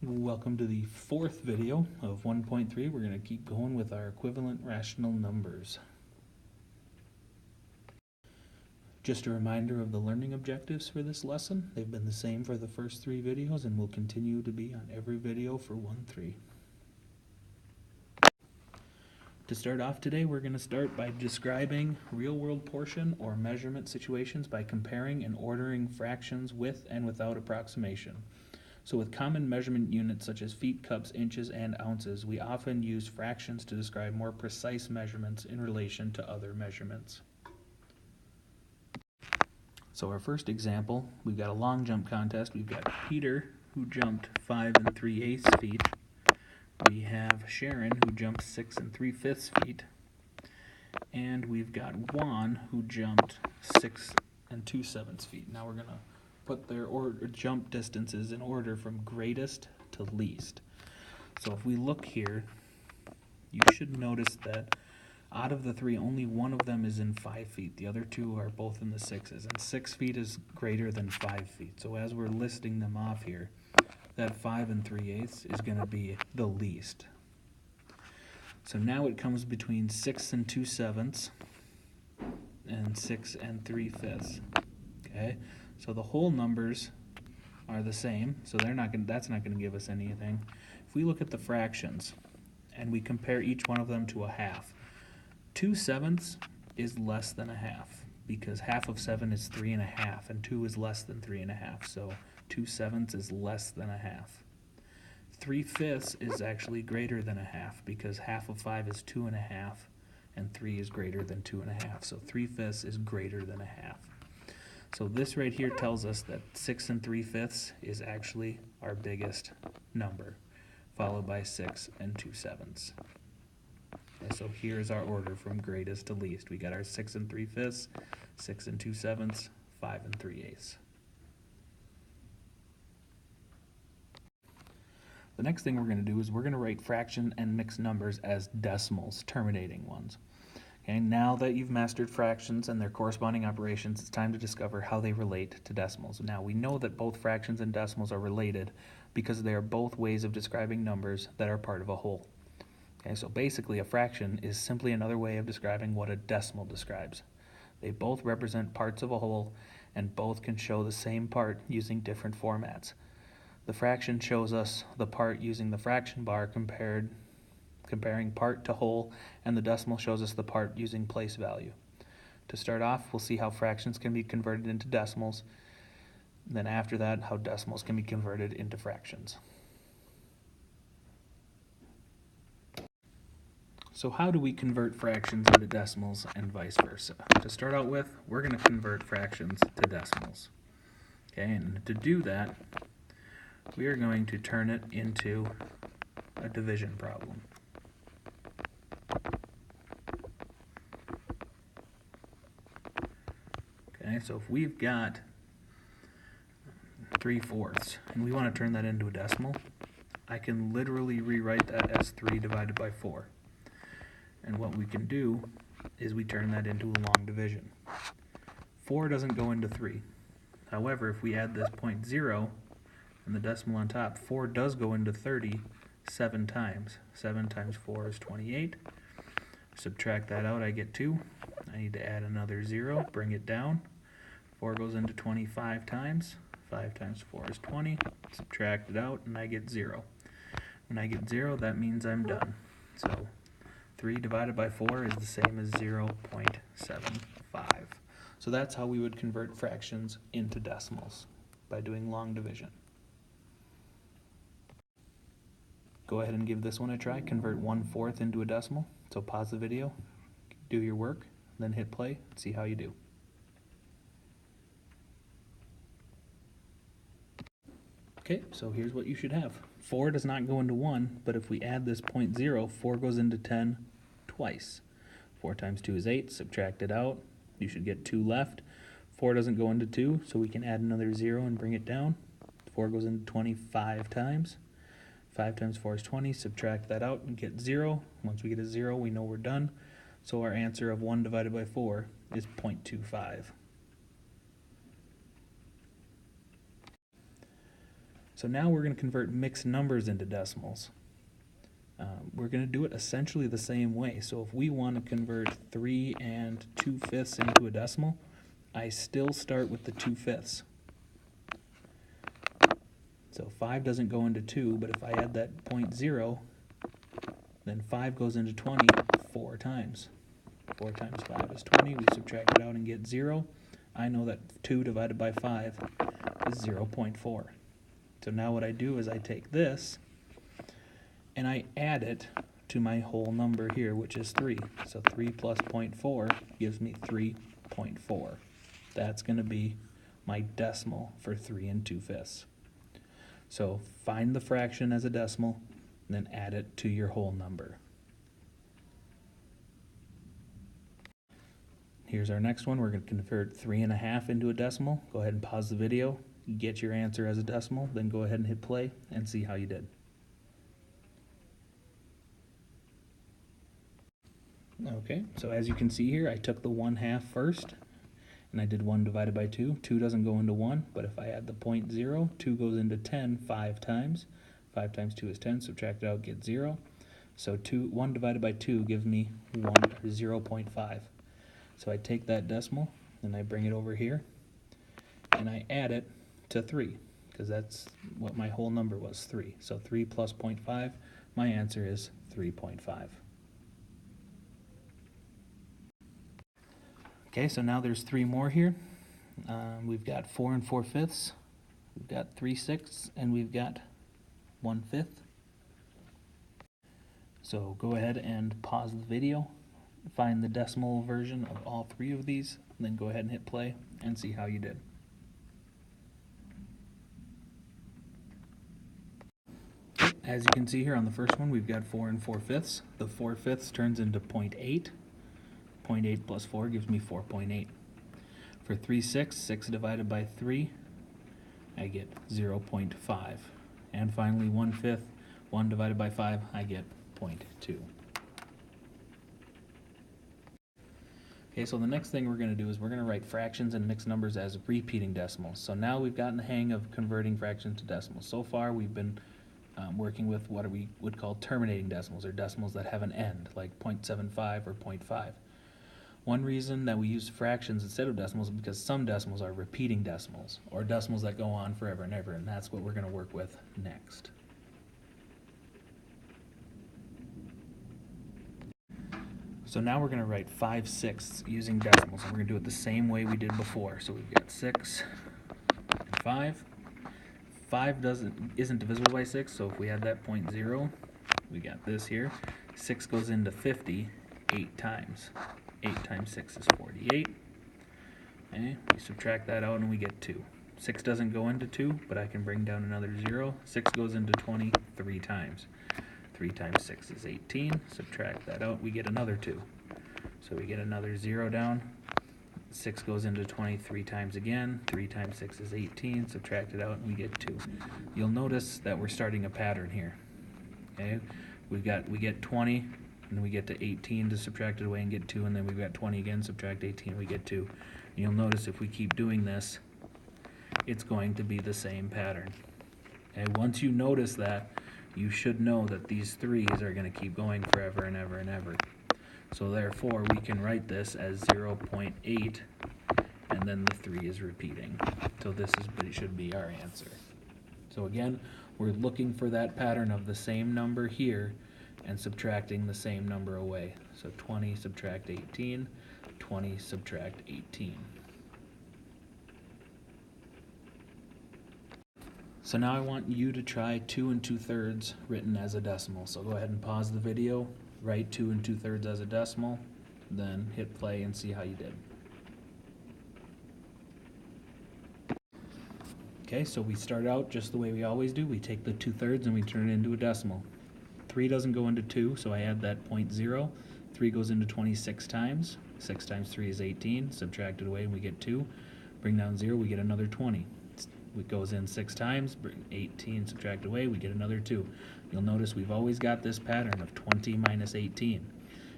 Welcome to the fourth video of 1.3. We're going to keep going with our equivalent rational numbers. Just a reminder of the learning objectives for this lesson. They've been the same for the first three videos and will continue to be on every video for 1.3. To start off today, we're going to start by describing real-world portion or measurement situations by comparing and ordering fractions with and without approximation. So with common measurement units such as feet, cups, inches, and ounces, we often use fractions to describe more precise measurements in relation to other measurements. So our first example, we've got a long jump contest. We've got Peter, who jumped 5 3/8 feet. We have Sharon, who jumped 6 3/5 feet. And we've got Juan, who jumped 6 2/7 feet. Now we're going to put their jump distances in order from greatest to least. So if we look here, you should notice that out of the three, only one of them is in 5 feet. The other two are both in the 6s, and 6 feet is greater than 5 feet. So as we're listing them off here, that 5 3/8 is going to be the least. So now it comes between 6 2/7 and 6 3/5. Okay, so the whole numbers are the same, so that's not going to give us anything. If we look at the fractions and we compare each one of them to a half, 2/7 is less than a half because half of 7 is 3 1/2, and 2 is less than 3 1/2, so 2/7 is less than a half. 3/5 is actually greater than a half because half of 5 is 2 1/2, and 3 is greater than 2 1/2, so 3/5 is greater than a half. So this right here tells us that 6 3/5 is actually our biggest number, followed by 6 2/7. Okay, so here's our order from greatest to least. We got our 6 3/5, 6 2/7, 5 3/8. The next thing we're going to do is we're going to write fraction and mixed numbers as decimals, terminating ones. Okay, now that you've mastered fractions and their corresponding operations, it's time to discover how they relate to decimals. Now we know that both fractions and decimals are related because they are both ways of describing numbers that are part of a whole. Okay, so basically a fraction is simply another way of describing what a decimal describes. They both represent parts of a whole and both can show the same part using different formats. The fraction shows us the part using the fraction bar comparing part to whole, and the decimal shows us the part using place value. To start off, we'll see how fractions can be converted into decimals, then after that, how decimals can be converted into fractions. So how do we convert fractions into decimals and vice versa? To start out with, we're going to convert fractions to decimals. Okay, and to do that, we are going to turn it into a division problem. Okay, so if we've got 3/4 and we want to turn that into a decimal, I can literally rewrite that as 3 divided by 4. And what we can do is we turn that into a long division. 4 doesn't go into 3. However, if we add this 0.0 and the decimal on top, 4 does go into 30 7 times. 7 times 4 is 28. Subtract that out, I get 2. I need to add another 0, bring it down. 4 goes into 25 times. 5 times 4 is 20. Subtract it out, and I get 0. When I get 0, that means I'm done. So 3 divided by 4 is the same as 0.75. So that's how we would convert fractions into decimals, by doing long division. Go ahead and give this one a try. Convert 1/4 into a decimal. So pause the video, do your work, then hit play, and see how you do. Okay, so here's what you should have. 4 does not go into 1, but if we add this 0.0, 4 goes into 10 twice. 4 times 2 is 8, subtract it out, you should get 2 left. 4 doesn't go into 2, so we can add another 0 and bring it down. 4 goes into 25 times. 5 times 4 is 20, subtract that out and get 0. Once we get a 0, we know we're done. So our answer of 1 divided by 4 is 0.25. So now we're going to convert mixed numbers into decimals. We're going to do it essentially the same way. So if we want to convert 3 2/5 into a decimal, I still start with the 2/5. So 5 doesn't go into 2, but if I add that 0.0, then 5 goes into 20 4 times. 4 times 5 is 20. We subtract it out and get 0. I know that 2 divided by 5 is 0.4. So now what I do is I take this and I add it to my whole number here, which is 3. So 3 plus 0.4 gives me 3.4. That's going to be my decimal for 3 2/5. So find the fraction as a decimal, and then add it to your whole number. Here's our next one. We're going to convert 3 1/2 into a decimal. Go ahead and pause the video, get your answer as a decimal, then go ahead and hit play and see how you did. Okay, so as you can see here, I took the 1/2 first, and I did 1 divided by 2. 2 doesn't go into 1, but if I add the 0.0, 2 goes into 10 5 times. 5 times 2 is 10, subtract it out, get 0. So 1 divided by 2 gives me 0.5. So I take that decimal, and I bring it over here, and I add it to 3, because that's what my whole number was, 3. So 3 plus 0.5, my answer is 3.5. Okay, so now there's 3 more here. We've got 4 4/5, we've got 3/6, and we've got 1/5. So go ahead and pause the video, find the decimal version of all 3 of these, and then go ahead and hit play and see how you did. As you can see here on the first one, we've got 4 4/5. The 4/5 turns into 0.8. 0.8 plus 4 gives me 4.8. For 3/6, 6 divided by 3, I get 0.5. And finally 1/5, 1 divided by 5, I get 0.2. Okay, so the next thing we're going to do is we're going to write fractions and mixed numbers as repeating decimals. So now we've gotten the hang of converting fractions to decimals. So far we've been working with what we would call terminating decimals, or decimals that have an end, like 0.75 or 0.5. One reason that we use fractions instead of decimals is because some decimals are repeating decimals, or decimals that go on forever and ever, and that's what we're going to work with next. So now we're going to write 5/6 using decimals, and we're going to do it the same way we did before. So we've got 6 and 5. 5 isn't divisible by 6, so if we add that 0.0, we got this here. 6 goes into 50 8 times. 8 times 6 is 48. Okay, we subtract that out and we get 2. 6 doesn't go into 2, but I can bring down another 0. 6 goes into 20 3 times. 3 times 6 is 18. Subtract that out, we get another 2. So we get another 0 down. 6 goes into 20 3 times again. 3 times 6 is 18. Subtract it out and we get 2. You'll notice that we're starting a pattern here. Okay, we get 20, and then we get to 18 to subtract it away and get 2, and then we've got 20 again, subtract 18, we get 2. And you'll notice if we keep doing this, it's going to be the same pattern. Okay, once you notice that, you should know that these 3's are going to keep going forever and ever and ever. So therefore, we can write this as 0.8, and then the 3 is repeating. So this should be our answer. So again, we're looking for that pattern of the same number here and subtracting the same number away. So 20 subtract 18, 20 subtract 18. So now I want you to try 2 2/3 written as a decimal. So go ahead and pause the video, write 2 2/3 as a decimal, then hit play and see how you did. Okay, so we start out just the way we always do. We take the 2/3 and we turn it into a decimal. 3 doesn't go into 2, so I add that 0.0. 3 goes into 26 times. 6 times 3 is 18. Subtract it away and we get 2. Bring down 0, we get another 20. It goes in 6 times, bring 18, subtract away, we get another 2. You'll notice we've always got this pattern of 20 minus 18.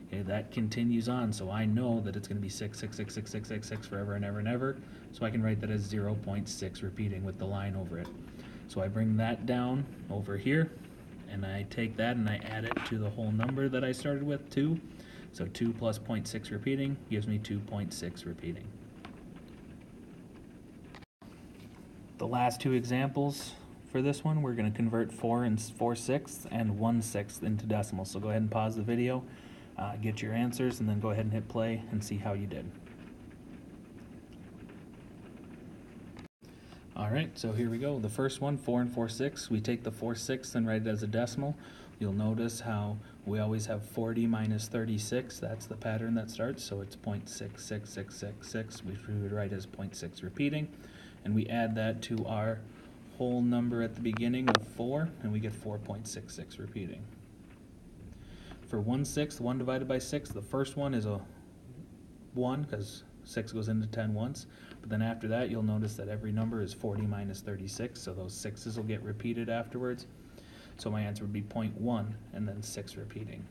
Okay, that continues on, so I know that it's going to be 6, 6, 6, 6, 6, 6, 6 forever and ever and ever. So I can write that as 0.6 repeating with the line over it. So I bring that down over here, and I take that and I add it to the whole number that I started with, 2. So 2 plus 0.6 repeating gives me 2.6 repeating. The last two examples for this one, we're going to convert 4 and 4/6 and 1/6 into decimals. So go ahead and pause the video, get your answers, and then go ahead and hit play and see how you did. Alright, so here we go. The first one, 4 and 4/6. We take the 4/6 and write it as a decimal. You'll notice how we always have 40 minus 36. That's the pattern that starts, so it's 0.66666, which we would write as 0.6 repeating. And we add that to our whole number at the beginning of 4, and we get 4.66 repeating. For 1/6, 1 divided by 6, the first one is a 1, because 6 goes into 10 once. But then after that, you'll notice that every number is 40 minus 36, so those 6's will get repeated afterwards. So my answer would be 0.1 and then 6 repeating.